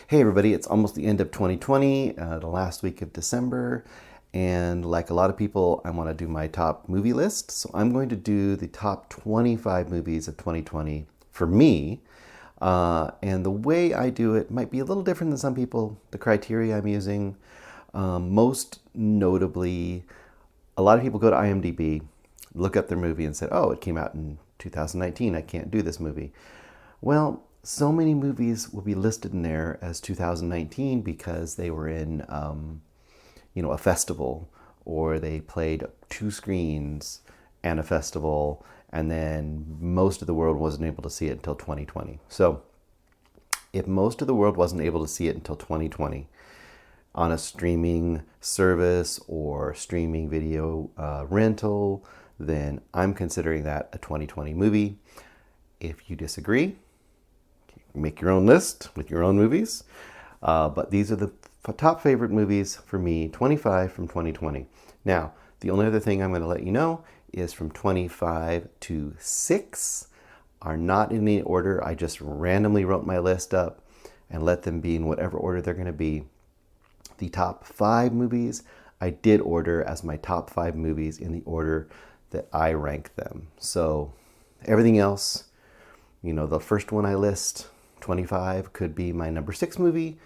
Hey everybody, it's almost the end of 2020, the last week of December, and like a lot of people, I want to do my top movie list. So I'm going to do the top 25 movies of 2020 for me. And the way I do it might be a little different than some people. The criteria I'm using, most notably, a lot of people go to IMDb, look up their movie and say, oh, it came out in 2019, I can't do this movie. Well, so many movies will be listed in there as 2019 because they were in, a festival, or they played 2 screens and a festival, and then most of the world wasn't able to see it until 2020. So if most of the world wasn't able to see it until 2020 on a streaming service or streaming video rental, then I'm considering that a 2020 movie. If you disagree, make your own list with your own movies. But these are the top favorite movies for me, 25 from 2020. Now, the only other thing I'm going to let you know is from 25 to 6 are not in any order. I just randomly wrote my list up and let them be in whatever order they're going to be. The top 5 movies I did order as my top 5 movies in the order that I rank them. So everything else, the first one I list, 25, could be my number 6 movie.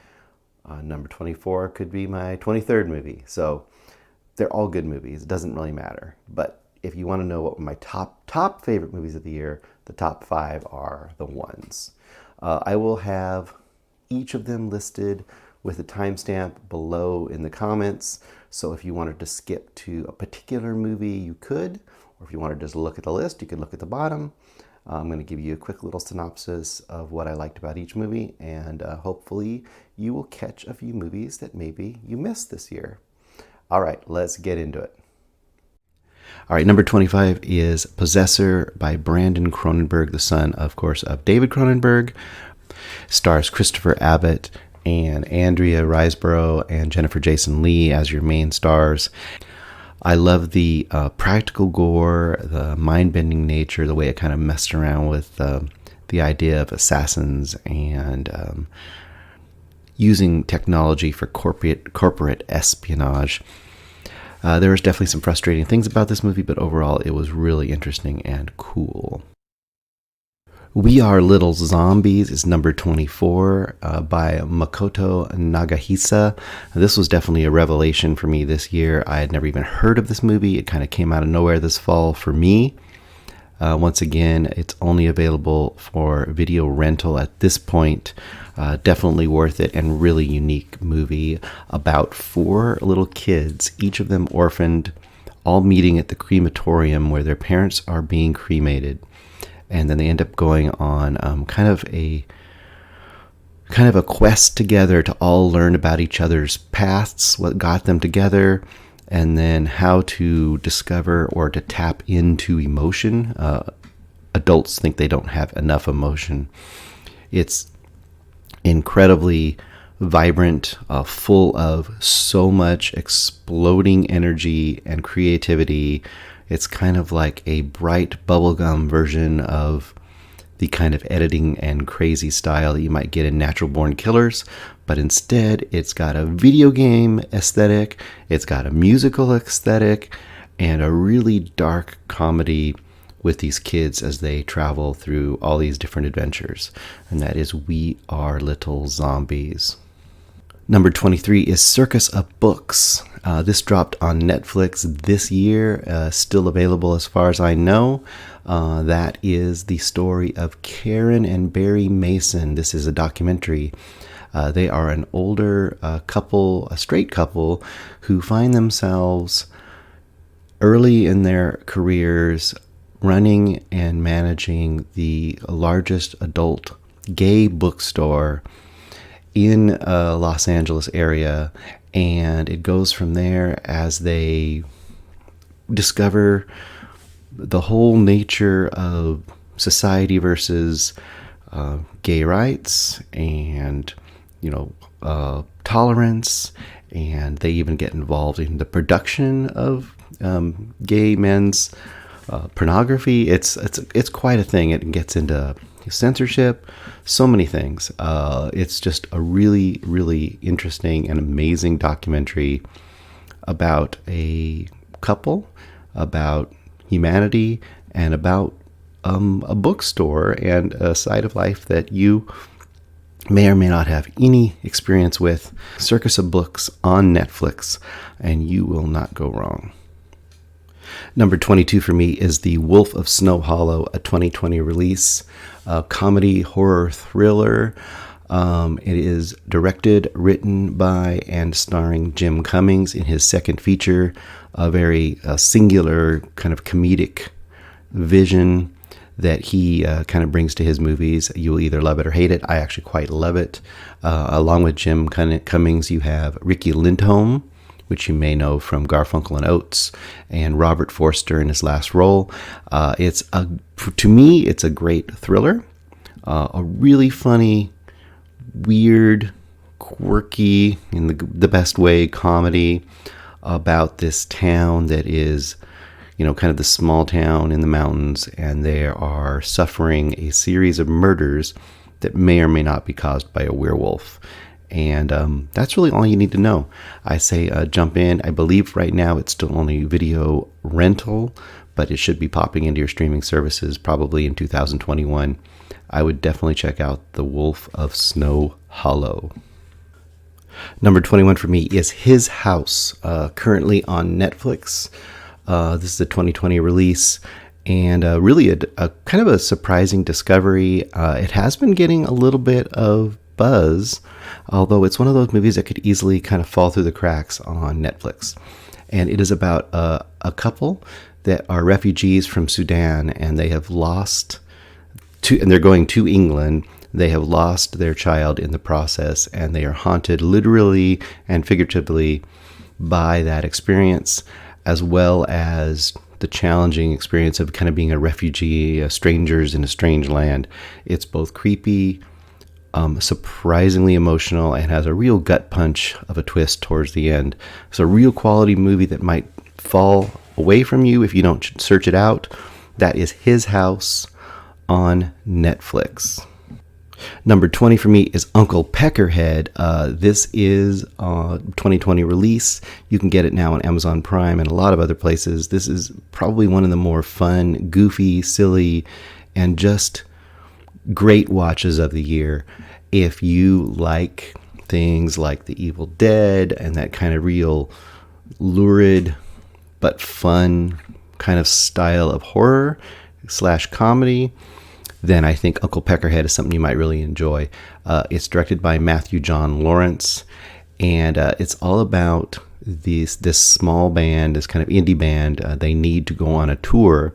Number 24 could be my 23rd movie. So they're all good movies. It doesn't really matter. But if you want to know what my top favorite movies of the year, the top 5 are the ones. I will have each of them listed with a timestamp below in the comments. So if you wanted to skip to a particular movie, you could. Or if you wanted to just look at the list, you could look at the bottom. I'm going to give you a quick little synopsis of what I liked about each movie, and hopefully you will catch a few movies that maybe you missed this year. All right, let's get into it. All right, number 25 is Possessor by Brandon Cronenberg, the son, of course, of David Cronenberg. Stars Christopher Abbott and Andrea Riseborough and Jennifer Jason Leigh as your main stars. I love the practical gore, the mind-bending nature, the way it kind of messed around with the idea of assassins and using technology for corporate espionage. There was definitely some frustrating things about this movie, but overall it was really interesting and cool. We Are Little Zombies is number 24 by Makoto Nagahisa. This was definitely a revelation for me this year. I had never even heard of this movie. It kind of came out of nowhere this fall for me. Once again, it's only available for video rental at this point. Definitely worth it, and really unique movie about 4 little kids, each of them orphaned, all meeting at the crematorium where their parents are being cremated. And then they end up going on kind of a quest together to all learn about each other's pasts, what got them together, and then how to discover or to tap into emotion. Adults think they don't have enough emotion. It's incredibly vibrant, full of so much exploding energy and creativity. It's kind of like a bright bubblegum version of the kind of editing and crazy style that you might get in Natural Born Killers, but instead it's got a video game aesthetic, it's got a musical aesthetic, and a really dark comedy with these kids as they travel through all these different adventures. And that is We Are Little Zombies. Number 23 is Circus of Books. This dropped on Netflix this year, still available as far as I know. That is the story of Karen and Barry Mason. This is a documentary. They are an older couple, a straight couple, who find themselves early in their careers running and managing the largest adult gay bookstore in Los Angeles area, and it goes from there as they discover the whole nature of society versus gay rights and tolerance, and they even get involved in the production of gay men's pornography. It's quite a thing. It gets into censorship, so many things. It's just a really, really interesting and amazing documentary about a couple, about humanity, and about a bookstore and a side of life that you may or may not have any experience with. Circus of Books on Netflix, and you will not go wrong. Number 22 for me is The Wolf of Snow Hollow, a 2020 release, a comedy horror thriller. It is directed, written by, and starring Jim Cummings in his second feature, a very singular kind of comedic vision that he kind of brings to his movies. You will either love it or hate it. I actually quite love it. Along with Jim Cummings, you have Ricky Lindholm, which you may know from Garfunkel and Oates, and Robert Forster in his last role. To me, it's a great thriller, a really funny, weird, quirky, in the best way, comedy about this town that is, kind of the small town in the mountains, and they are suffering a series of murders that may or may not be caused by a werewolf. And that's really all you need to know. I say jump in. I believe right now it's still only video rental, but it should be popping into your streaming services probably in 2021. I would definitely check out The Wolf of Snow Hollow. Number 21 for me is His House, currently on Netflix. This is a 2020 release, and really a kind of a surprising discovery. It has been getting a little bit of buzz, although it's one of those movies that could easily kind of fall through the cracks on Netflix. And it is about a couple that are refugees from Sudan, and they have and they're going to England. They have lost their child in the process, and they are haunted literally and figuratively by that experience, as well as the challenging experience of kind of being a refugee, strangers in a strange land. It's both creepy, surprisingly emotional, and has a real gut punch of a twist towards the end. It's a real quality movie that might fall away from you if you don't search it out. That is His House on Netflix. Number 20 for me is Uncle Peckerhead. This is a 2020 release. You can get it now on Amazon Prime and a lot of other places. This is probably one of the more fun, goofy, silly, and just great watches of the year. If you like things like The Evil Dead and that kind of real lurid but fun kind of style of horror / comedy, then I think Uncle Peckerhead is something you might really enjoy. It's directed by Matthew John Lawrence, and it's all about this small band, this kind of indie band. They need to go on a tour,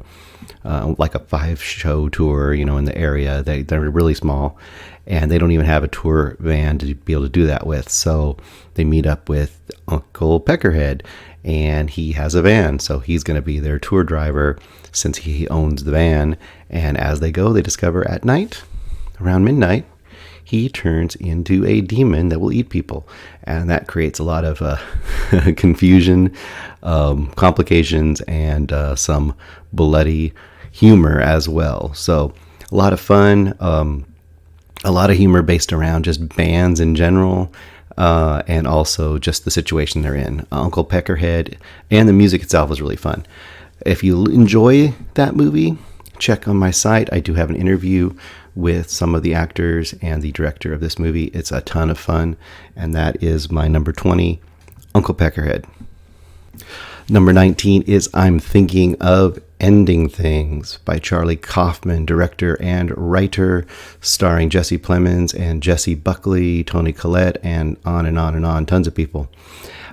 like a 5-show tour, in the area. They're really small, and they don't even have a tour van to be able to do that with. So they meet up with Uncle Peckerhead, and he has a van, so he's going to be their tour driver since he owns the van. And as they go, they discover at night, around midnight, he turns into a demon that will eat people. And that creates a lot of confusion, complications, and some bloody humor as well. So a lot of fun, a lot of humor based around just bands in general, and also just the situation they're in. Uncle Peckerhead, and the music itself is really fun. If you enjoy that movie, check on my site. I do have an interview with some of the actors and the director of this movie. It's a ton of fun, and that is my number 20, Uncle Peckerhead. Number 19 is I'm Thinking of Ending Things by Charlie Kaufman, director and writer, starring Jesse Plemons and Jesse Buckley, Toni Collette, and on and on and on, tons of people.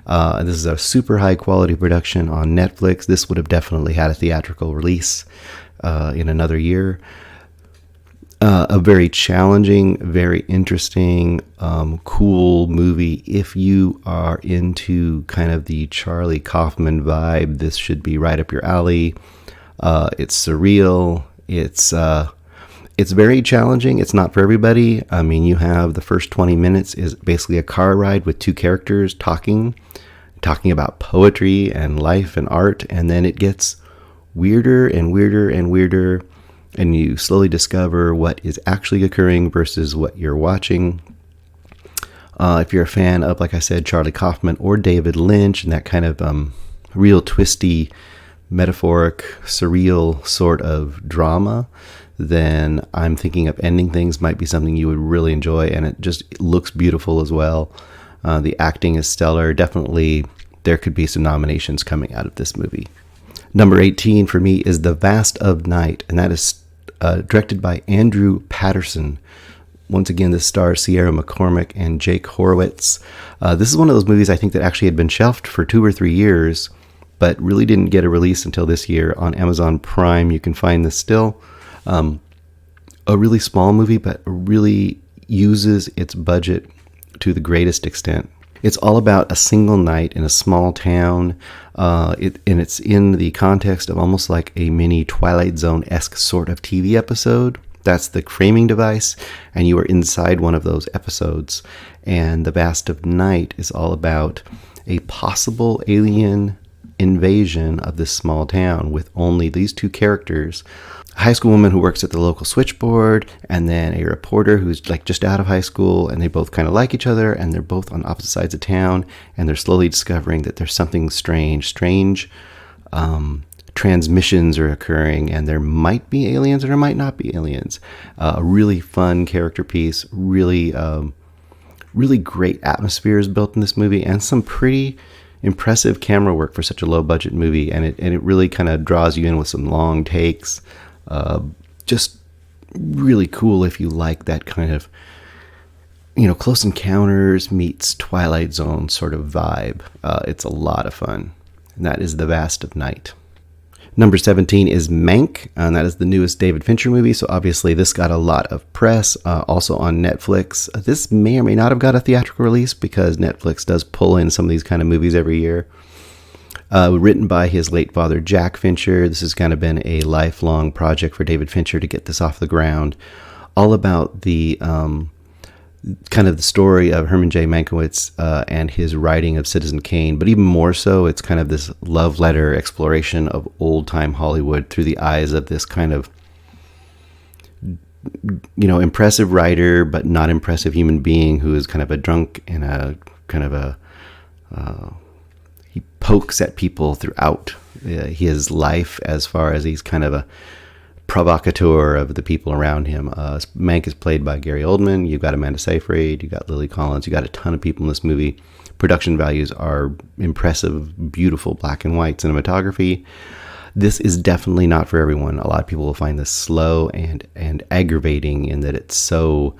This is a super high quality production on Netflix. This would have definitely had a theatrical release in another year. A very challenging, very interesting, cool movie. If you are into kind of the Charlie Kaufman vibe, this should be right up your alley. It's surreal. It's very challenging. It's not for everybody. I mean, you have the first 20 minutes is basically a car ride with two characters talking about poetry and life and art, and then it gets weirder and weirder and weirder and you slowly discover what is actually occurring versus what you're watching. If you're a fan of, like I said, Charlie Kaufman or David Lynch and that kind of real twisty, metaphoric, surreal sort of drama, then I'm thinking of Ending Things might be something you would really enjoy, and it looks beautiful as well. The acting is stellar. Definitely there could be some nominations coming out of this movie. Number 18 for me is The Vast of Night, and that is directed by Andrew Patterson. Once again, this stars Sierra McCormick and Jake Horowitz. This is one of those movies I think that actually had been shelved for 2 or 3 years, but really didn't get a release until this year on Amazon Prime. You can find this still. A really small movie, but really uses its budget to the greatest extent. It's all about a single night in a small town, and it's in the context of almost like a mini Twilight Zone-esque sort of TV episode. That's the framing device, and you are inside one of those episodes. And The Vast of Night is all about a possible alien invasion of this small town with only these 2 characters. A high school woman who works at the local switchboard, and then a reporter who's like just out of high school, and they both kind of like each other, and they're both on opposite sides of town, and they're slowly discovering that there's something strange transmissions are occurring, and there might be aliens or there might not be aliens. A really fun character piece, really great atmosphere is built in this movie, and some pretty impressive camera work for such a low budget movie, and it really kind of draws you in with some long takes. Just really cool if you like that kind of, Close Encounters meets Twilight Zone sort of vibe. It's a lot of fun, and that is The Vast of Night. Number 17 is Mank, and that is the newest David Fincher movie, so obviously this got a lot of press, also on Netflix. This may or may not have got a theatrical release because Netflix does pull in some of these kind of movies every year. Written by his late father, Jack Fincher. This has kind of been a lifelong project for David Fincher to get this off the ground. All about the kind of the story of Herman J. Mankiewicz and his writing of Citizen Kane, but even more so, it's kind of this love letter exploration of old-time Hollywood through the eyes of this kind of, impressive writer, but not impressive human being who is kind of a drunk and a kind of a... he pokes at people throughout his life as far as he's kind of a provocateur of the people around him. Mank is played by Gary Oldman. You've got Amanda Seyfried. You've got Lily Collins. You've got a ton of people in this movie. Production values are impressive, beautiful black and white cinematography. This is definitely not for everyone. A lot of people will find this slow and aggravating in that it's so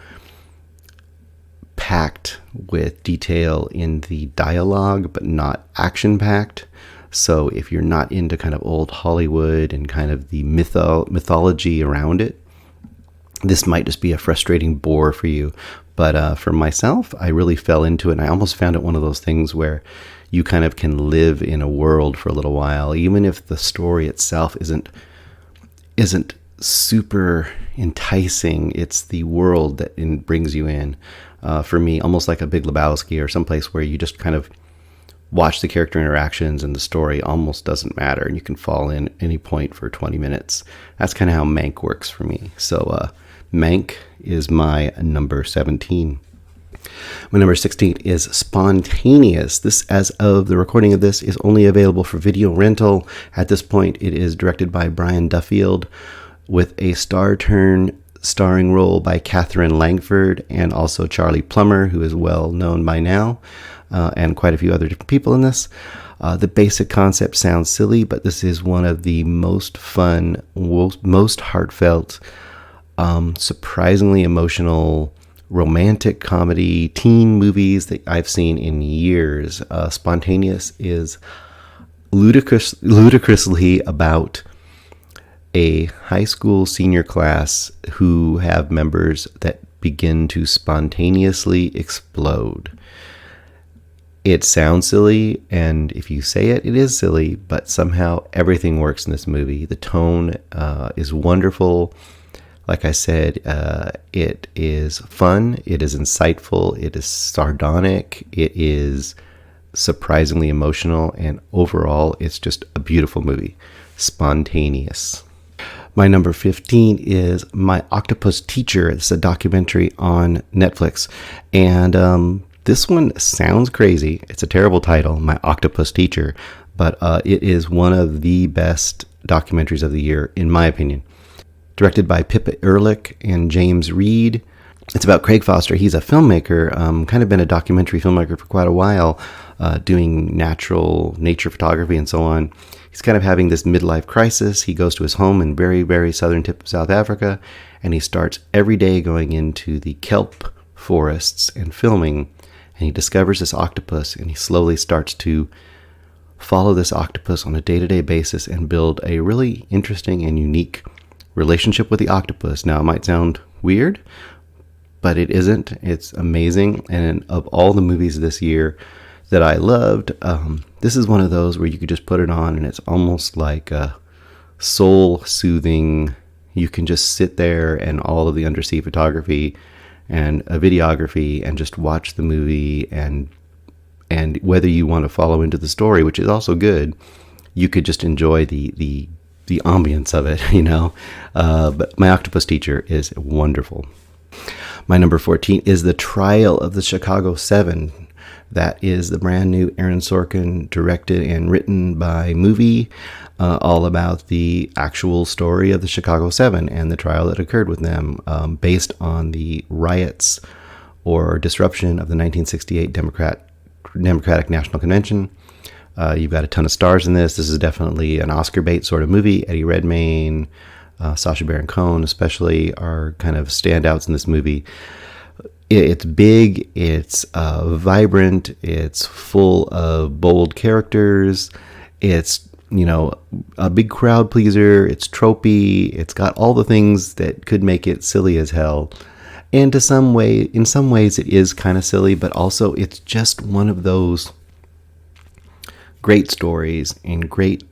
packed with detail in the dialogue, but not action-packed. So if you're not into kind of old Hollywood and kind of the mythology around it, this might just be a frustrating bore for you. But for myself, I really fell into it, and I almost found it one of those things where you kind of can live in a world for a little while, even if the story itself isn't super enticing. It's the world that brings you in. For me, almost like a Big Lebowski or someplace where you just kind of watch the character interactions and the story almost doesn't matter, and you can fall in any point for 20 minutes. That's kind of how Mank works for me. So Mank is my number 17. My number 16 is Spontaneous. This, as of the recording of this, is only available for video rental. At this point, it is directed by Brian Duffield with a starring role by Catherine Langford and also Charlie Plummer, who is well known by now, and quite a few other different people in this. The basic concept sounds silly, but this is one of the most fun, most heartfelt, surprisingly emotional, romantic comedy teen movies that I've seen in years. Spontaneous is ludicrously about a high school senior class who have members that begin to spontaneously explode. It sounds silly, and if you say it, it is silly, but somehow everything works in this movie. The tone is wonderful. Like I said, it is fun, it is insightful, it is sardonic, it is surprisingly emotional, and overall, it's just a beautiful movie. Spontaneous. My number 15 is My Octopus Teacher. It's a documentary on Netflix. And this one sounds crazy. It's a terrible title, My Octopus Teacher. But it is one of the best documentaries of the year, in my opinion. Directed by Pippa Ehrlich and James Reed. It's about Craig Foster. He's a filmmaker, kind of been a documentary filmmaker for quite a while, doing nature photography and so on. He's kind of having this midlife crisis. He goes to his home in very, very southern tip of South Africa, and he starts every day going into the kelp forests and filming, and he discovers this octopus, and he slowly starts to follow this octopus on a day-to-day basis and build a really interesting and unique relationship with the octopus. Now, it might sound weird, but it isn't. It's amazing. And of all the movies this year that I loved, this is one of those where you could just put it on and it's almost like a soul-soothing. You can just sit there and all of the undersea photography and a videography and just watch the movie, and whether you want to follow into the story, which is also good, you could just enjoy the ambience of it, But My Octopus Teacher is wonderful. My number 14 is The Trial of the Chicago 7. That is the brand new Aaron Sorkin directed and written by movie, all about the actual story of the Chicago 7 and the trial that occurred with them, based on the riots or disruption of the 1968 Democratic National Convention. You've got a ton of stars in this. This is definitely an Oscar bait sort of movie. Eddie Redmayne, Sacha Baron Cohen especially are kind of standouts in this movie. It's big, it's vibrant, it's full of bold characters, it's, a big crowd pleaser, it's tropey, it's got all the things that could make it silly as hell. And in some ways it is kind of silly, but also it's just one of those great stories and great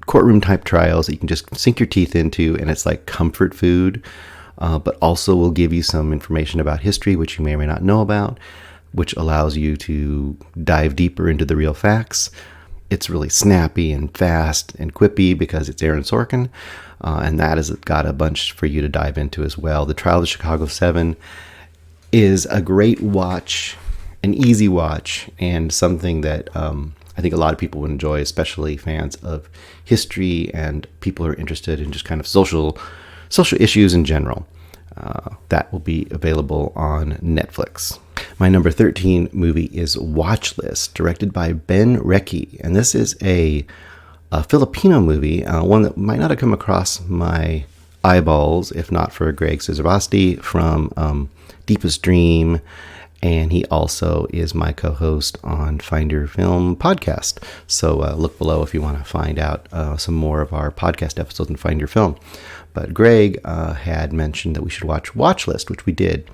courtroom type trials that you can just sink your teeth into, and it's like comfort food, but also will give you some information about history, which you may or may not know about, which allows you to dive deeper into the real facts. It's really snappy and fast and quippy because it's Aaron Sorkin, and that has got a bunch for you to dive into as well. The Trial of the Chicago 7 is a great watch, an easy watch, and something that I think a lot of people would enjoy, especially fans of history and people who are interested in just kind of social issues in general. That will be available on Netflix. My number 13 movie is Watchlist, directed by Ben Recchi, and this is a Filipino movie, one that might not have come across my eyeballs if not for Greg Suzabasti from Deepest Dream, and he also is my co-host on Find Your Film podcast. So look below if you want to find out some more of our podcast episodes and Find Your Film. But Greg had mentioned that we should watch Watchlist, which we did.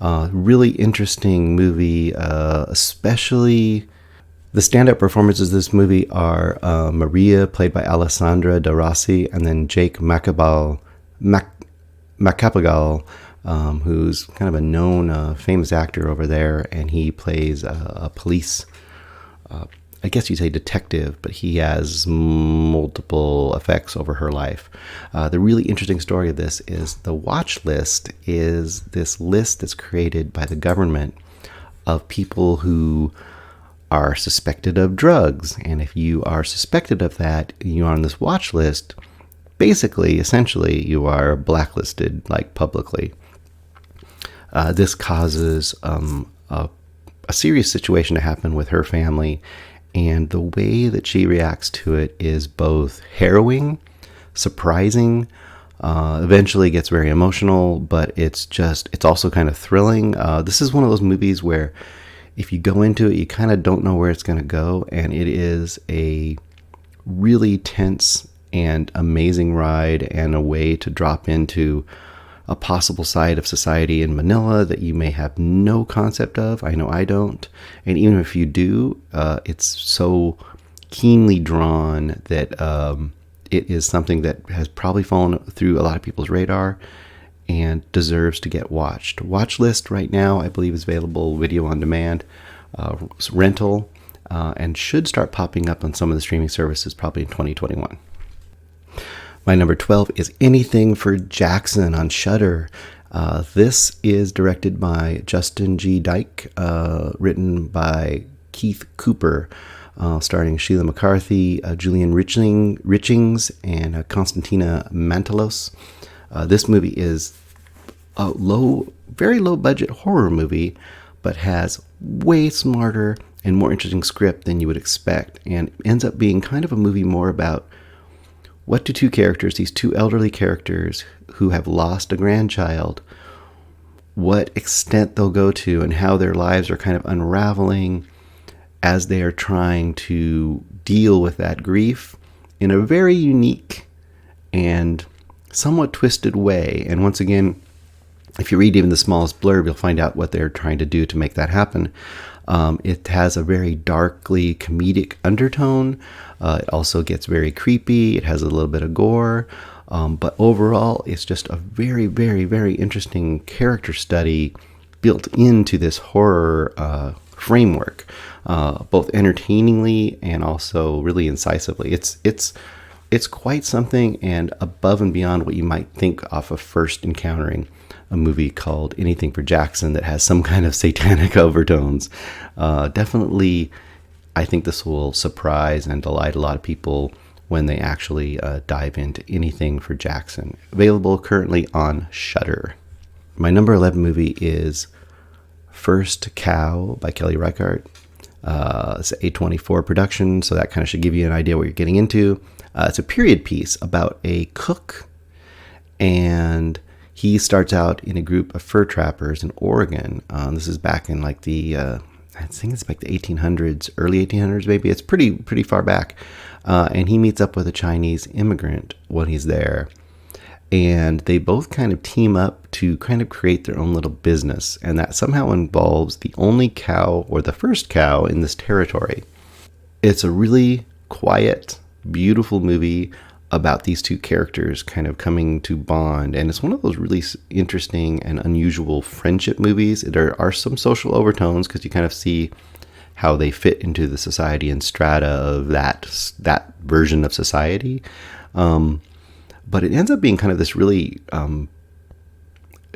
Really interesting movie, especially the stand-up performances of this movie are Maria, played by Alessandra De Rossi, and then Jake Macapagal, who's kind of a known, famous actor over there, and he plays a police, I guess you'd say detective, but he has multiple effects over her life. The really interesting story of this is the watch list is this list that's created by the government of people who are suspected of drugs. And if you are suspected of that, you're on this watch list. Basically, essentially, you are blacklisted, like publicly. This causes a serious situation to happen with her family, and the way that she reacts to it is both harrowing, surprising, eventually gets very emotional, but it's also kind of thrilling. This is one of those movies where if you go into it, you kind of don't know where it's going to go, and it is a really tense and amazing ride and a way to drop into a possible side of society in Manila that you may have no concept of. I know I don't. And even if you do, it's so keenly drawn that it is something that has probably fallen through a lot of people's radar and deserves to get watched. Watchlist right now, I believe, is available video on demand, rental, and should start popping up on some of the streaming services probably in 2021. My number 12 is Anything for Jackson on Shudder. This is directed by Justin G. Dyke, written by Keith Cooper, starring Sheila McCarthy, Julian Richings, and Constantina Mantalos. This movie is a very low budget horror movie, but has way smarter and more interesting script than you would expect, and ends up being kind of a movie more about what do two characters, these two elderly characters who have lost a grandchild, what extent they'll go to and how their lives are kind of unraveling as they are trying to deal with that grief in a very unique and somewhat twisted way. And once again, if you read even the smallest blurb, you'll find out what they're trying to do to make that happen. It has a very darkly comedic undertone. It also gets very creepy. It has a little bit of gore. But overall, it's just a very, very, very interesting character study built into this horror framework, both entertainingly and also really incisively. It's quite something, and above and beyond what you might think off of first encountering a movie called Anything for Jackson that has some kind of satanic overtones. Definitely, I think this will surprise and delight a lot of people when they actually dive into Anything for Jackson. Available currently on Shudder. My number 11 movie is First Cow by Kelly Reichardt. It's an A24 production, so that kind of should give you an idea what you're getting into. It's a period piece about a cook, and he starts out in a group of fur trappers in Oregon. This is back in like I think it's like the 1800s, early 1800s maybe. It's pretty far back. And he meets up with a Chinese immigrant when he's there. And they both kind of team up to kind of create their own little business. And that somehow involves the only cow, or the first cow, in this territory. It's a really quiet, beautiful movie about these two characters kind of coming to bond. And it's one of those really interesting and unusual friendship movies. There are some social overtones because you kind of see how they fit into the society and strata of that version of society. But it ends up being kind of this really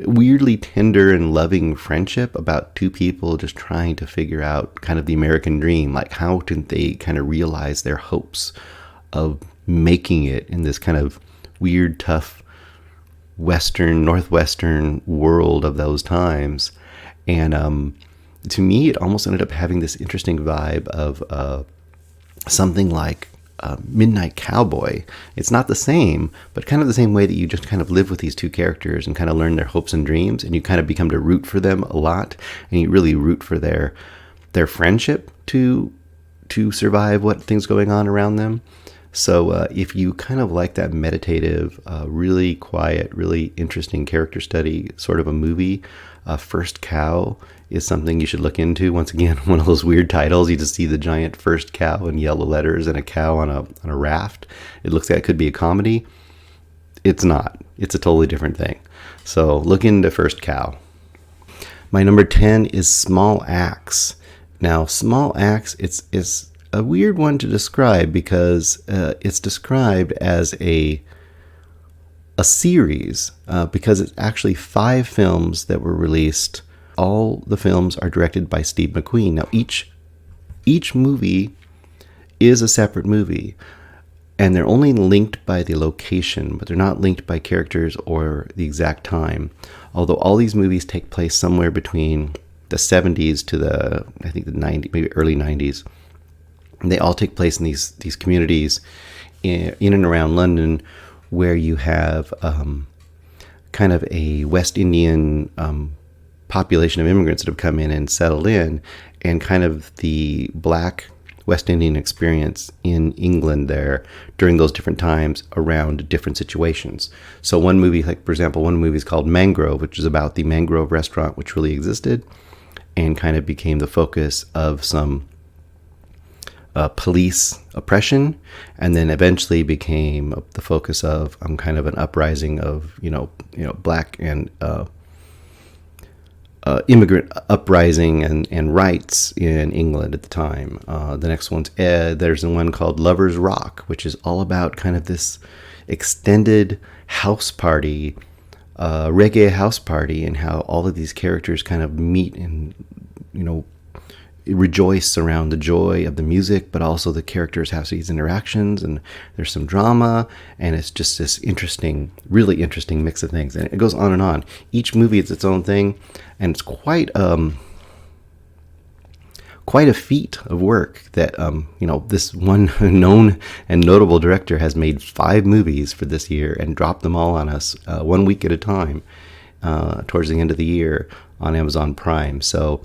weirdly tender and loving friendship about two people just trying to figure out kind of the American dream. Like, how did they kind of realize their hopes of making it in this kind of weird, tough northwestern world of those times. And to me, it almost ended up having this interesting vibe of something like Midnight Cowboy. It's not the same, but kind of the same way that you just kind of live with these two characters and kind of learn their hopes and dreams, and you kind of become to root for them a lot, and you really root for their friendship to survive what things going on around them. So if you kind of like that meditative, really quiet, really interesting character study sort of a movie, First Cow is something you should look into. Once again, one of those weird titles. You just see the giant first cow in yellow letters and a cow on a raft. It looks like it could be a comedy. It's not. It's a totally different thing. So look into First Cow. My number 10 is Small Axe. Now, Small Axe, it's a weird one to describe because it's described as a series because it's actually 5 films that were released. All the films are directed by Steve McQueen. Now, each movie is a separate movie, and they're only linked by the location, but they're not linked by characters or the exact time. Although all these movies take place somewhere between the 70s to the 90s, maybe early 90s. And they all take place in these communities in and around London, where you have kind of a West Indian population of immigrants that have come in and settled in, and kind of the black West Indian experience in England there during those different times around different situations. So one movie, like for example, one movie is called Mangrove, which is about the Mangrove restaurant, which really existed and kind of became the focus of some police oppression, and then eventually became the focus of kind of an uprising of black and immigrant uprising and rights in England at the time. The next one's there's one called Lovers Rock, which is all about kind of this extended house party, reggae house party, and how all of these characters kind of meet and, rejoice around the joy of the music, but also the characters have these interactions, and there's some drama, and it's just this interesting, really interesting mix of things. And it goes on and on. Each movie is its own thing, and it's quite a feat of work that this one known and notable director has made 5 movies for this year and dropped them all on us 1 week at a time towards the end of the year on Amazon Prime. So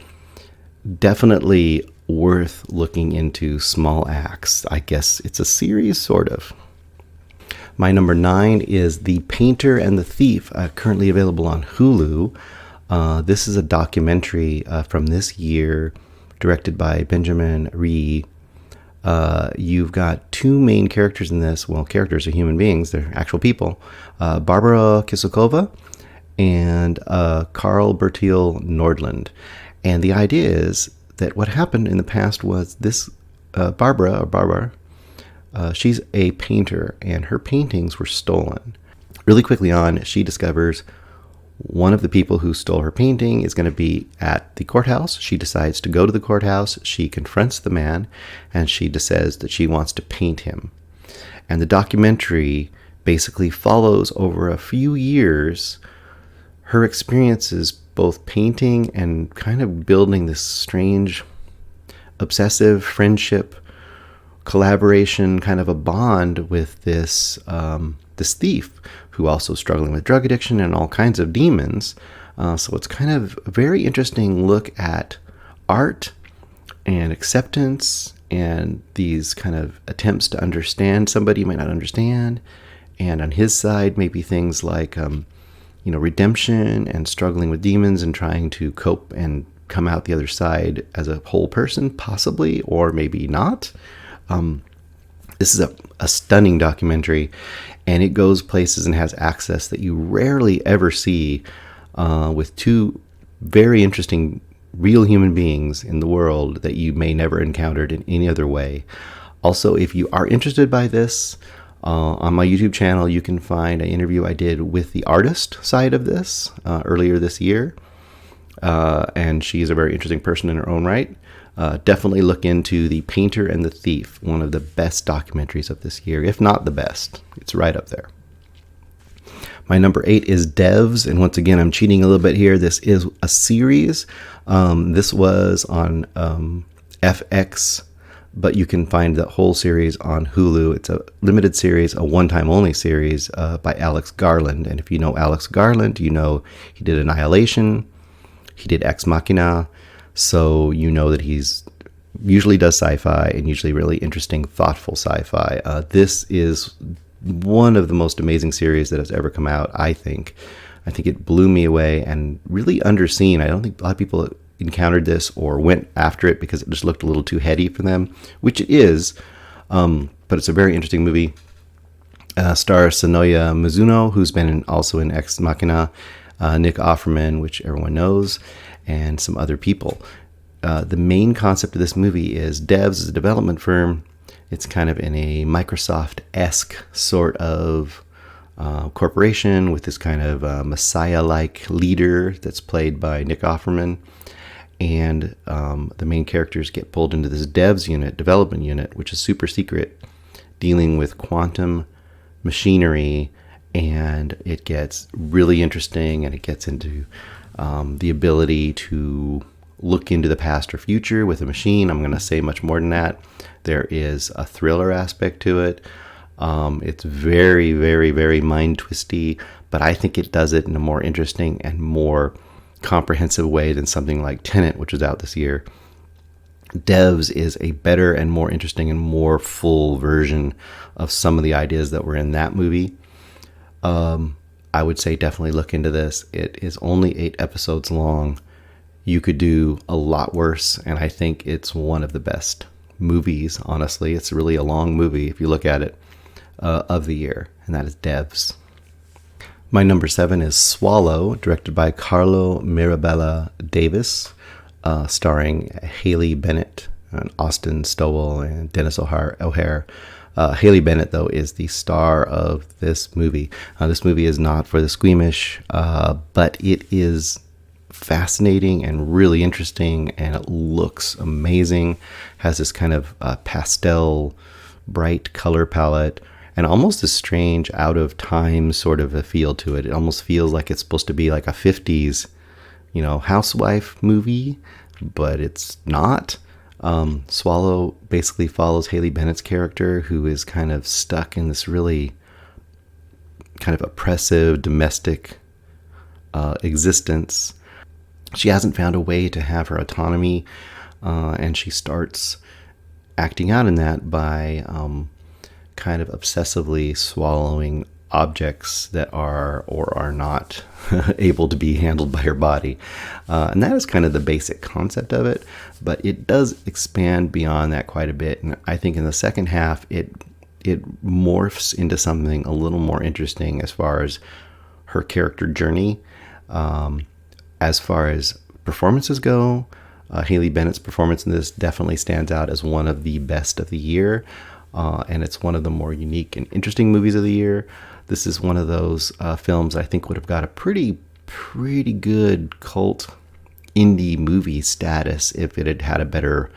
definitely worth looking into. Small Axe. I guess it's a series, sort of. My number 9 is The Painter and the Thief, currently available on Hulu. This is a documentary from this year, directed by Benjamin Ree. You've got 2 main characters in this. Well, characters are human beings. They're actual people. Barbara Kisokova and Carl Bertil Nordland. And the idea is that what happened in the past was this Barbara, she's a painter, and her paintings were stolen. Really quickly on, she discovers one of the people who stole her painting is going to be at the courthouse. She decides to go to the courthouse. She confronts the man, and she says that she wants to paint him. And the documentary basically follows over a few years her experiences both painting and kind of building this strange, obsessive friendship, collaboration, kind of a bond with this thief who also struggling with drug addiction and all kinds of demons. So it's kind of a very interesting look at art and acceptance and these kind of attempts to understand somebody you might not understand. And on his side, maybe things like redemption and struggling with demons and trying to cope and come out the other side as a whole person, possibly, or maybe not. This is a stunning documentary, and it goes places and has access that you rarely ever see with 2 very interesting real human beings in the world that you may never encountered in any other way. Also, if you are interested by this, on my YouTube channel, you can find an interview I did with the artist side of this earlier this year. And she's a very interesting person in her own right. Definitely look into The Painter and the Thief, one of the best documentaries of this year, if not the best. It's right up there. My number 8 is Devs, and once again, I'm cheating a little bit here. This is a series. This was on FX, but you can find the whole series on Hulu. It's a limited series, a one-time only series by Alex Garland. And if you know Alex Garland, you know he did Annihilation, he did Ex Machina, so you know that he's usually does sci-fi and usually really interesting, thoughtful sci-fi. This is one of the most amazing series that has ever come out, I think. I think it blew me away and really underseen. I don't think a lot of people encountered this or went after it because it just looked a little too heady for them, which it is, but it's a very interesting movie. Stars Sonoya Mizuno, who's been also in Ex Machina, Nick Offerman, which everyone knows, and some other people. The main concept of this movie is Devs is a development firm. It's kind of in a Microsoft-esque sort of corporation with this kind of messiah-like leader that's played by Nick Offerman. And the main characters get pulled into this development unit, which is super secret, dealing with quantum machinery, and it gets really interesting, and it gets into the ability to look into the past or future with a machine. I'm going to say much more than that. There is a thriller aspect to it. It's very, very, very mind-twisty, but I think it does it in a more interesting and more comprehensive way than something like Tenet, which was out this year. Devs is a better and more interesting and more full version of some of the ideas that were in that movie. I would say definitely look into this. It is only 8 episodes long. You could do a lot worse, and I think it's one of the best movies, honestly. It's really a long movie if you look at it, of the year, and that is Devs. My number 7 is Swallow, directed by Carlo Mirabella Davis, starring Haley Bennett and Austin Stowell and Dennis O'Hare. Haley Bennett, though, is the star of this movie. This movie is not for the squeamish, but it is fascinating and really interesting, and it looks amazing. Has this kind of pastel, bright color palette, and almost a strange, out of time sort of a feel to it. It almost feels like it's supposed to be like a 50s, housewife movie, but it's not. Swallow basically follows Haley Bennett's character, who is kind of stuck in this really kind of oppressive domestic existence. She hasn't found a way to have her autonomy, and she starts acting out in that by kind of obsessively swallowing objects that are or are not able to be handled by her body. And that is kind of the basic concept of it, but it does expand beyond that quite a bit. And I think in the second half, it morphs into something a little more interesting as far as her character journey. As far as performances go, Haley Bennett's performance in this definitely stands out as one of the best of the year. And it's one of the more unique and interesting movies of the year. This is one of those films I think would have got a pretty good cult indie movie status if it had had a better,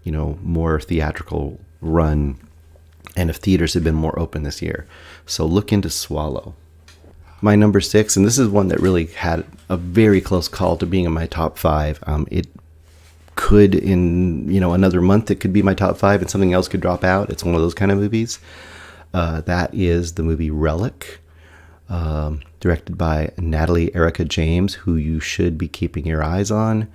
more theatrical run, and if theaters had been more open this year. So look into Swallow. My number 6, and this is one that really had a very close call to being in my top 5. It could, in another month, it could be my top 5 and something else could drop out. It's one of those kind of movies. That is the movie Relic, directed by Natalie Erica James, who you should be keeping your eyes on.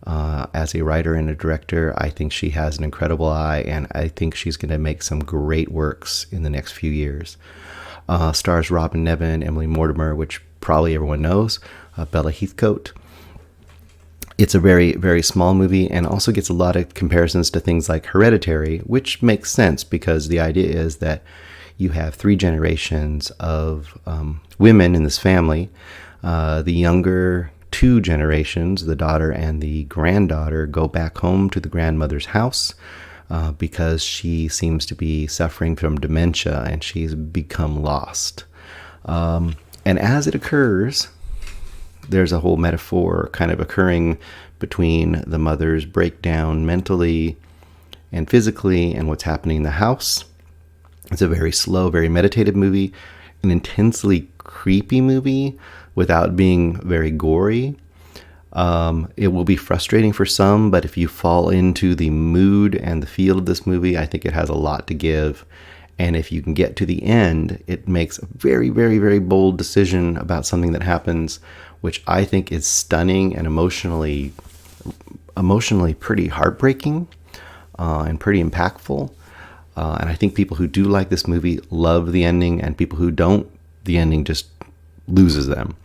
As a writer and a director, I think she has an incredible eye, and I think she's going to make some great works in the next few years. Stars Robin Nevin, Emily Mortimer, which probably everyone knows, Bella Heathcote. It's a very, very small movie, and also gets a lot of comparisons to things like Hereditary, which makes sense because the idea is that you have 3 generations of women in this family. The younger 2 generations, the daughter and the granddaughter, go back home to the grandmother's house because she seems to be suffering from dementia and she's become lost. And as it occurs, there's a whole metaphor kind of occurring between the mother's breakdown mentally and physically and what's happening in the house. It's a very slow, very meditative movie, an intensely creepy movie without being very gory. It will be frustrating for some, but if you fall into the mood and the feel of this movie, I think it has a lot to give. And if you can get to the end, it makes a very, very, very bold decision about something that happens, which I think is stunning and emotionally pretty heartbreaking and pretty impactful. And I think people who do like this movie love the ending, and people who don't, the ending just loses them.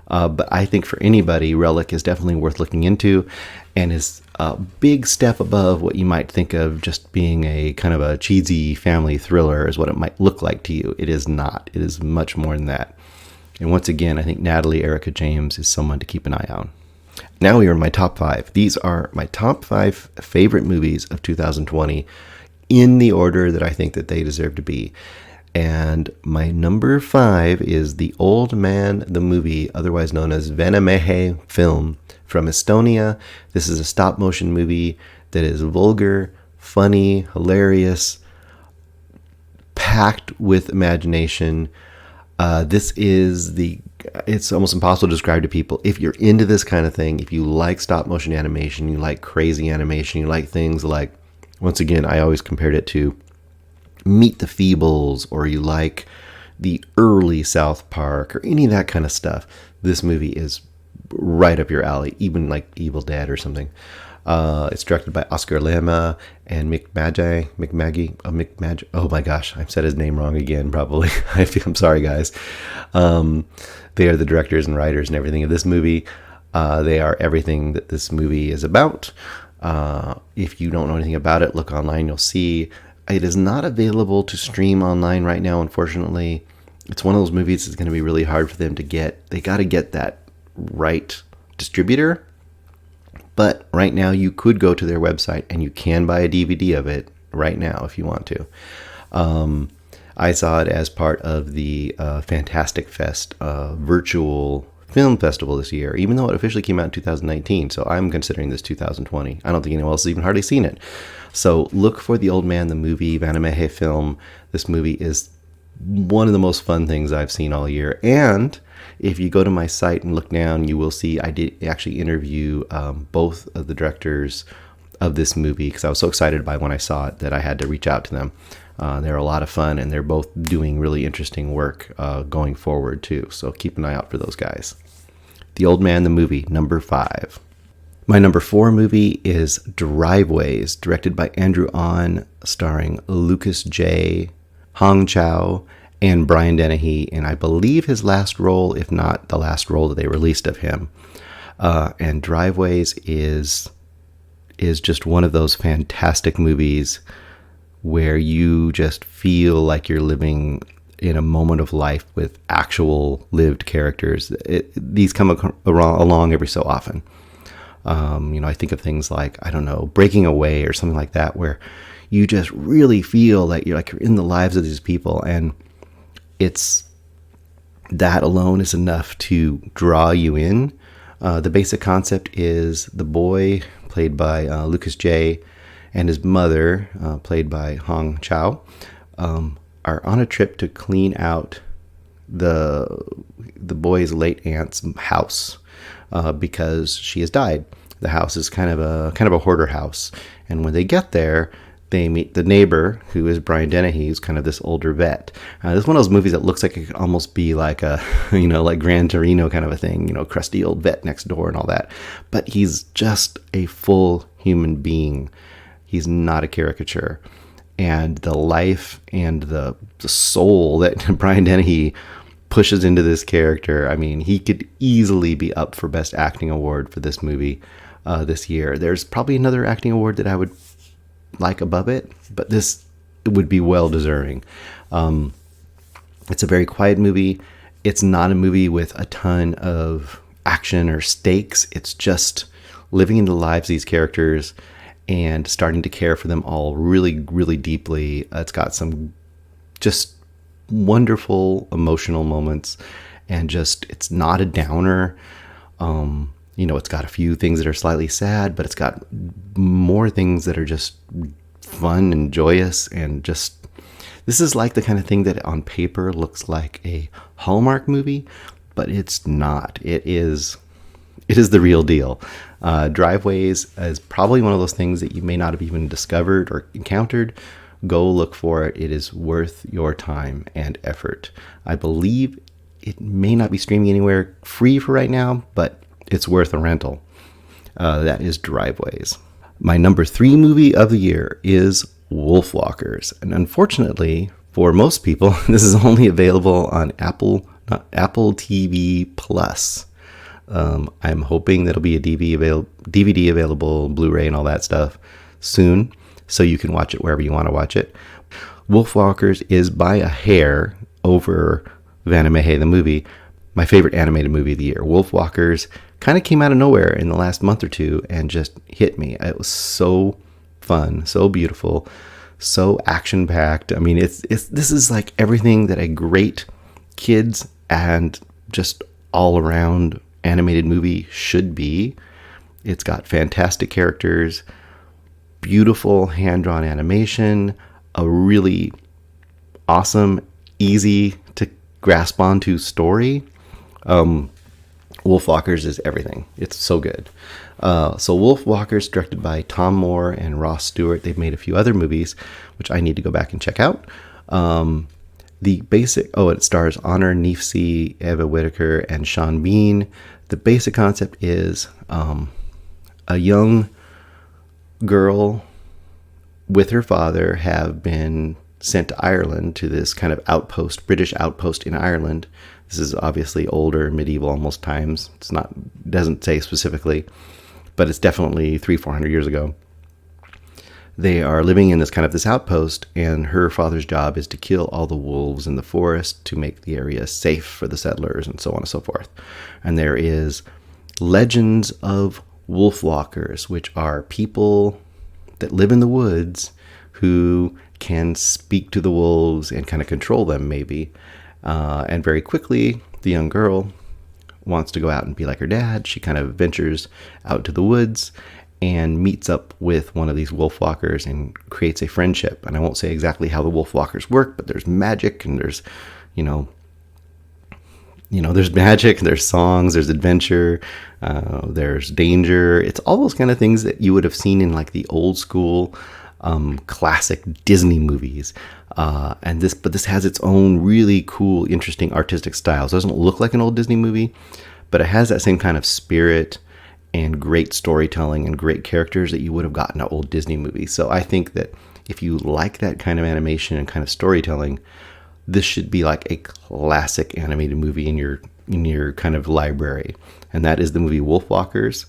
But I think for anybody, Relic is definitely worth looking into, and is a big step above what you might think of just being a kind of a cheesy family thriller is what it might look like to you. It is not. It is much more than that. And once again, I think Natalie Erica James is someone to keep an eye on. Now we are in my top 5. These are my top 5 favorite movies of 2020 in the order that I think that they deserve to be. And my number 5 is The Old Man, the movie, otherwise known as Venemehe film from Estonia. This is a stop motion movie that is vulgar, funny, hilarious, packed with imagination. It's almost impossible to describe to people. If you're into this kind of thing, if you like stop motion animation, you like crazy animation, you like things like, once again, I always compared it to Meet the Feebles, or you like the early South Park, or any of that kind of stuff, this movie is right up your alley, even like Evil Dead or something. It's directed by Oscar Lema and Mick Maggie. Oh my gosh, I've said his name wrong again, probably. I'm sorry, guys. They are the directors and writers and everything of this movie. They are everything that this movie is about. If you don't know anything about it, look online, you'll see. It is not available to stream online right now, unfortunately. It's one of those movies that's going to be really hard for them to get. They got to get that right distributor. But right now, you could go to their website and you can buy a DVD of it right now if you want to. I saw it as part of the Fantastic Fest virtual film festival this year, even though it officially came out in 2019. So I'm considering this 2020. I don't think anyone else has even hardly seen it. So look for The Old Man, the movie, Vanamehe film. This movie is one of the most fun things I've seen all year. And if you go to my site and look down, you will see I did actually interview both of the directors of this movie, because I was so excited by when I saw it that I had to reach out to them. They're a lot of fun, and they're both doing really interesting work going forward too. So keep an eye out for those guys. The Old Man, the movie, number 5. My number 4 movie is Driveways, directed by Andrew Ahn, starring Lucas J., Hong Chow, and Brian Dennehy, and I believe his last role, if not the last role that they released of him. And Driveways is just one of those fantastic movies where you just feel like you're living in a moment of life with actual lived characters. These come along every so often. I think of things like, I don't know, Breaking Away or something like that, where you just really feel like you're in the lives of these people, and it's that alone is enough to draw you in. The basic concept is the boy, played by Lucas J., and his mother, played by Hong Chow, are on a trip to clean out the boy's late aunt's house because she has died. The house is kind of a hoarder house, and when they get there, they meet the neighbor, who is Brian Dennehy, who's kind of this older vet. This is one of those movies that looks like it could almost be like a, like Gran Torino kind of a thing, crusty old vet next door and all that. But he's just a full human being. He's not a caricature. And the life and the soul that Brian Dennehy pushes into this character, I mean, he could easily be up for Best Acting Award for this movie this year. There's probably another acting award that I would like above it, but this would be well deserving. It's a very quiet movie. It's not a movie with a ton of action or stakes. It's just living into the lives of these characters and starting to care for them all really, really deeply. It's got some just wonderful emotional moments, and it's not a downer. It's got a few things that are slightly sad, but it's got more things that are just fun and joyous, and just, this is like the kind of thing that on paper looks like a Hallmark movie, but it's not. It is the real deal. Driveways is probably one of those things that you may not have even discovered or encountered. Go look for it. It is worth your time and effort. I believe it may not be streaming anywhere free for right now, but it's worth a rental. That is Driveways. My number 3 movie of the year is Wolfwalkers. And unfortunately, for most people, this is only available on Apple TV Plus. I'm hoping that'll be a DVD available, Blu-ray and all that stuff soon, so you can watch it wherever you want to watch it. Wolfwalkers is by a hair over Vanamehe the movie, my favorite animated movie of the year. Wolfwalkers kind of came out of nowhere in the last month or two and just hit me. It was so fun, so beautiful, so action-packed. I mean, this is like everything that a great kids and just all-around animated movie should be. It's got fantastic characters, beautiful hand-drawn animation, a really awesome, easy to grasp onto story. Wolfwalkers is everything. It's so good. So Wolfwalkers, directed by Tom Moore and Ross Stewart. They've made a few other movies, which I need to go back and check out. It stars Honor Neefsey, Eva Whitaker, and Sean Bean. The basic concept is a young girl with her father have been sent to Ireland, to this kind of British outpost in Ireland. This is obviously older, medieval almost times. Doesn't say specifically, but it's definitely 300-400 years ago. They are living in this outpost, and her father's job is to kill all the wolves in the forest to make the area safe for the settlers, and so on and so forth. And there is legends of wolfwalkers, which are people that live in the woods who can speak to the wolves and kind of control them, maybe. And very quickly, the young girl wants to go out and be like her dad. She kind of ventures out to the woods and meets up with one of these Wolfwalkers and creates a friendship. And I won't say exactly how the Wolfwalkers work, but there's magic and there's, there's magic, there's songs, there's adventure, there's danger. It's all those kind of things that you would have seen in like the old school classic Disney movies. But this has its own really cool, interesting artistic style. So it doesn't look like an old Disney movie, but it has that same kind of spirit and great storytelling and great characters that you would have gotten in an old Disney movie. So I think that if you like that kind of animation and kind of storytelling, this should be like a classic animated movie in your kind of library. And that is the movie Wolfwalkers,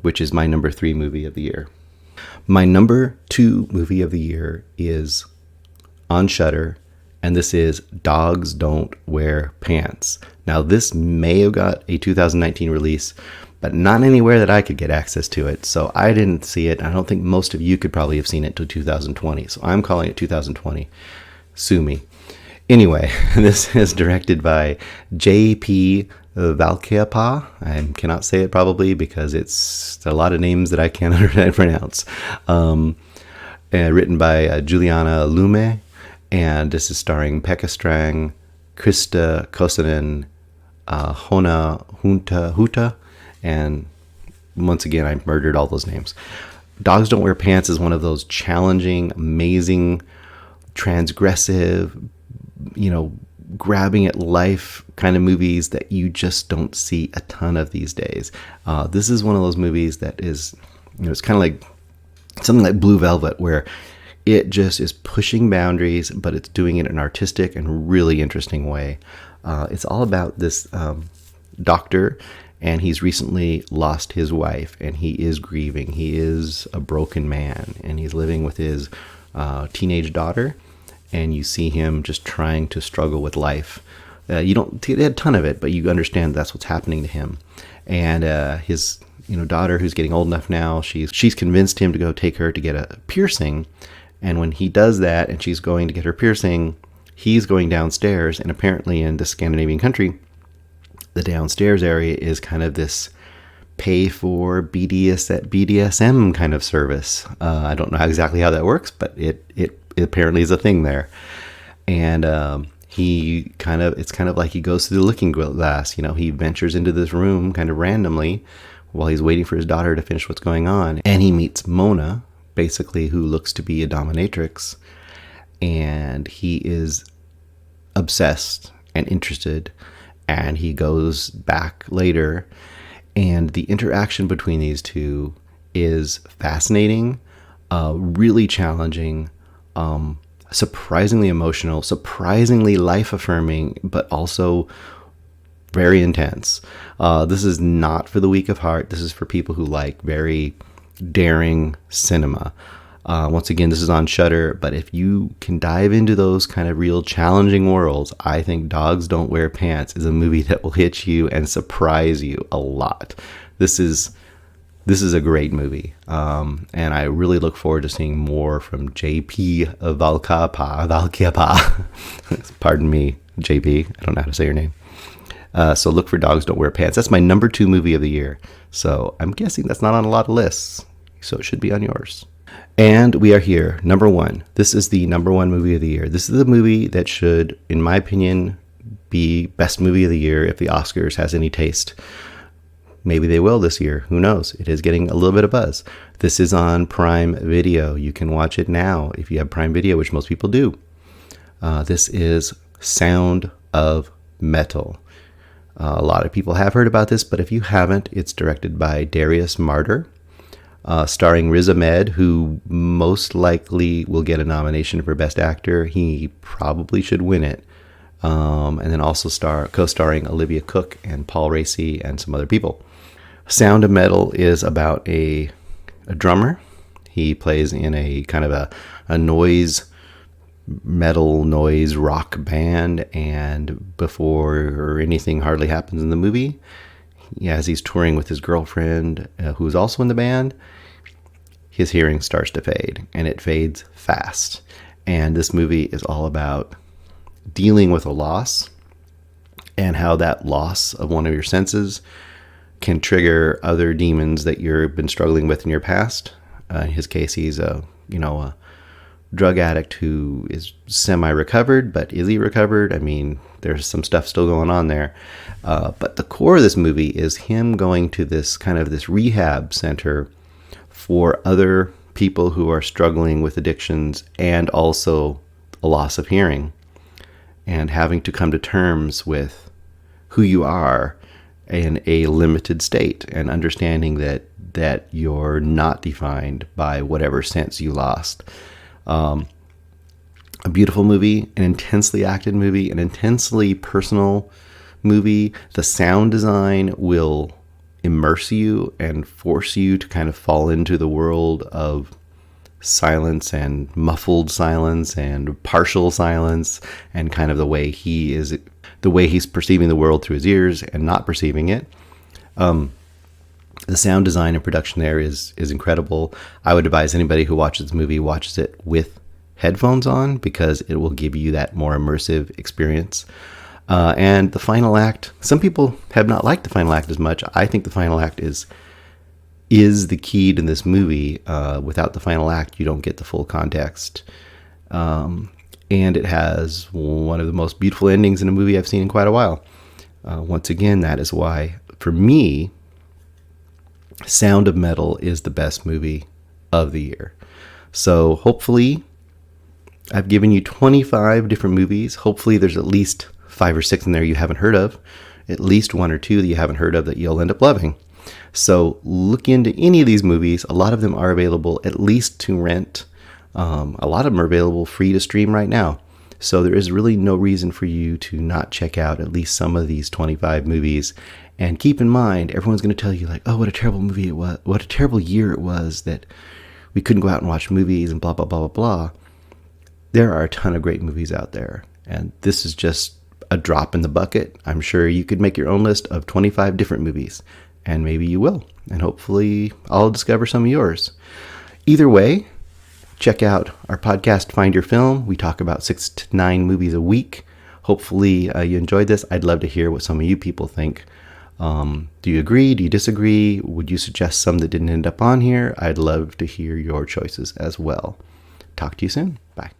which is my number 3 movie of the year. My number 2 movie of the year is on Shudder, and this is Dogs Don't Wear Pants. Now, this may have got a 2019 release, but not anywhere that I could get access to it. So I didn't see it. I don't think most of you could probably have seen it until 2020. So I'm calling it 2020. Sue me. Anyway, this is directed by J.P. Valkeapaa. I cannot say it probably because it's a lot of names that I can't pronounce. Written by Juliana Lume, and this is starring Pekka, Krista Kosonen, Hona Huta, and once again, I murdered all those names. Dogs Don't Wear Pants is one of those challenging, amazing, transgressive, grabbing at life kind of movies that you just don't see a ton of these days. This is one of those movies that is, it's kind of like something like Blue Velvet, where it just is pushing boundaries, but it's doing it in an artistic and really interesting way. It's all about this doctor, and he's recently lost his wife, and he is grieving. He is a broken man, and he's living with his teenage daughter, and you see him just trying to struggle with life. You don't get a ton of it, but you understand that's what's happening to him. And his daughter, who's getting old enough now, she's convinced him to go take her to get a piercing. And when he does that, and she's going to get her piercing, he's going downstairs, and apparently in the Scandinavian country, the downstairs area is kind of this pay for BDSM kind of service. I don't know exactly how that works, but it apparently is a thing there. And it's kind of like he goes through the looking glass. He ventures into this room kind of randomly while he's waiting for his daughter to finish what's going on, and he meets Mona, basically, who looks to be a dominatrix, and he is obsessed and interested, and he goes back later, and the interaction between these two is fascinating, really challenging, surprisingly emotional, surprisingly life-affirming, but also very intense. This is not for the weak of heart. This is for people who like very daring cinema. Once again, this is on Shudder, but if you can dive into those kind of real challenging worlds, I think Dogs Don't Wear Pants is a movie that will hit you and surprise you a lot. This is a great movie, and I really look forward to seeing more from J.P. Valkeapaa. Pardon me, J.P. I don't know how to say your name. So look for Dogs Don't Wear Pants. That's my number 2 movie of the year. So I'm guessing that's not on a lot of lists, so it should be on yours. And we are here, number 1. This is the number 1 movie of the year. This is the movie that should, in my opinion, be best movie of the year if the Oscars has any taste. Maybe they will this year. Who knows? It is getting a little bit of buzz. This is on Prime Video. You can watch it now if you have Prime Video, which most people do. This is Sound of Metal. A lot of people have heard about this, but if you haven't, it's directed by Darius Martyr, starring Riz Ahmed, who most likely will get a nomination for Best Actor. He probably should win it. And then also co-starring Olivia Cooke and Paul Raci and some other people. Sound of Metal is about a drummer. He plays in a kind of a metal noise rock band, and before anything hardly happens in the movie, as he's touring with his girlfriend, who's also in the band, his hearing starts to fade, and it fades fast. And this movie is all about dealing with a loss and how that loss of one of your senses can trigger other demons that you've been struggling with in your past. In his case, he's a drug addict who is semi-recovered, but is he recovered? I mean, there's some stuff still going on there. But the core of this movie is him going to this rehab center for other people who are struggling with addictions and also a loss of hearing, and having to come to terms with who you are in a limited state, and understanding that you're not defined by whatever sense you lost. A beautiful movie, an intensely acted movie, an intensely personal movie. The sound design will immerse you and force you to kind of fall into the world of silence and muffled silence and partial silence, and kind of the way he's perceiving the world through his ears and not perceiving it. The sound design and production there is incredible. I would advise anybody who watches this movie watches it with headphones on, because it will give you that more immersive experience. And the final act, some people have not liked the final act as much. I think the final act is the key to this movie. Without the final act, you don't get the full context. And it has one of the most beautiful endings in a movie I've seen in quite a while. Once again, that is why, for me, Sound of Metal is the best movie of the year. So hopefully, I've given you 25 different movies. Hopefully there's at least 5 or 6 in there you haven't heard of. At least 1 or 2 that you haven't heard of that you'll end up loving. So look into any of these movies. A lot of them are available at least to rent. A lot of them are available free to stream right now. So there is really no reason for you to not check out at least some of these 25 movies. And keep in mind, everyone's going to tell you like, oh, what a terrible movie it was. What a terrible year it was that we couldn't go out and watch movies and blah, blah, blah, blah, blah. There are a ton of great movies out there. And this is just a drop in the bucket. I'm sure you could make your own list of 25 different movies. And maybe you will. And hopefully I'll discover some of yours. Either way, check out our podcast, Find Your Film. We talk about 6 to 9 movies a week. Hopefully you enjoyed this. I'd love to hear what some of you people think. Do you agree? Do you disagree? Would you suggest some that didn't end up on here? I'd love to hear your choices as well. Talk to you soon. Bye.